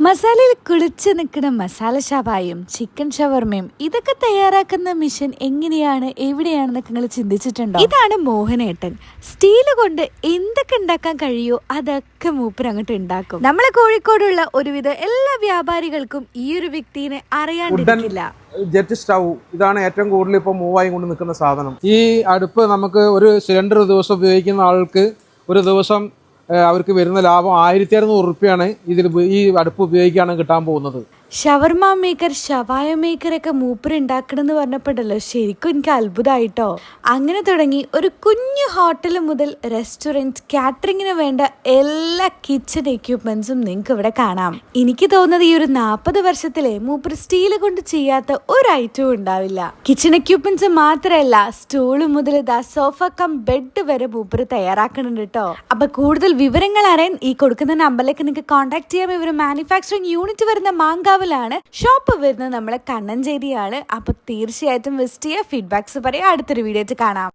മസാലയിൽ കുളിച്ച് നിൽക്കുന്ന മസാല ഷവായും ചിക്കൻ ഷവർമയും ഇതൊക്കെ തയ്യാറാക്കുന്ന മിഷൻ എങ്ങനെയാണ് എവിടെയാണെന്നൊക്കെ നിങ്ങൾ ചിന്തിച്ചിട്ടുണ്ടോ? ഇതാണ് മോഹനേട്ടൻ. സ്റ്റീല് കൊണ്ട് എന്തൊക്കെ ഉണ്ടാക്കാൻ കഴിയോ അതൊക്കെ മൂപ്പർ അങ്ങോട്ട് ഉണ്ടാക്കും. നമ്മളെ കോഴിക്കോടുള്ള ഒരുവിധ എല്ലാ വ്യാപാരികൾക്കും ഈ ഒരു വ്യക്തിനെ അറിയാണ്ടിരിക്കില്ല. ജെറ്റ് സ്റ്റൗ ഇതാണ് ഏറ്റവും കൂടുതൽ ഇപ്പോൾ മൂവായി കൊണ്ട് നിൽക്കുന്ന സാധനം. ഈ അടുപ്പ് നമുക്ക് ഒരു സിലിണ്ടർ ദിവസം ഉപയോഗിക്കുന്ന ആൾക്ക് ഒരു ദിവസം അവർക്ക് വരുന്ന ലാഭം 1600 റുപ്യാണ് ഈ അടുപ്പ് ഉപയോഗിക്കുകയാണ് കിട്ടാൻ പോകുന്നത്. ഷവർമ മേക്കർ, ഷവായ മേക്കറൊക്കെ മൂപ്പർ ഉണ്ടാക്കണമെന്ന് പറഞ്ഞപ്പോഴല്ലോ ശരിക്കും എനിക്ക് അത്ഭുതമായിട്ടോ. അങ്ങനെ തുടങ്ങി ഒരു കുഞ്ഞു ഹോട്ടൽ മുതൽ റെസ്റ്റോറൻറ്റ്, കാറ്ററിങ്ങിന് വേണ്ട എല്ലാ കിച്ചൺ എക്യുപ്മെന്റ്സും നിങ്ങൾക്ക് ഇവിടെ കാണാം. എനിക്ക് തോന്നുന്നത് ഈ ഒരു 40 വർഷത്തിലെ മൂപ്പർ സ്റ്റീല് കൊണ്ട് ചെയ്യാത്ത ഒരു ഐറ്റവും ഉണ്ടാവില്ല. കിച്ചൺ എക്യുപ്മെന്റ്സ് മാത്രമല്ല, സ്റ്റൂള് മുതൽ സോഫ കം ബെഡ് വരെ മൂപ്പർ തയ്യാറാക്കുന്നുണ്ട് കേട്ടോ. അപ്പൊ കൂടുതൽ വിവരങ്ങൾ അറിയാൻ ഈ കൊടുക്കുന്ന നമ്പറിലേക്ക് നിങ്ങൾക്ക് കോൺടാക്ട് ചെയ്യാം. ഇവർ മാനുഫാക്ചറിങ് യൂണിറ്റ് വരുന്ന മാങ്കാവ് ഷോപ്പ് വരുന്നത് നമ്മളെ കണ്ണഞ്ചേരിയാണ്. അപ്പൊ തീർച്ചയായിട്ടും വിസിറ്റ് ചെയ്യുക, ഫീഡ്ബാക്സ് പറയാം. അടുത്തൊരു വീഡിയോ ആയിട്ട് കാണാം.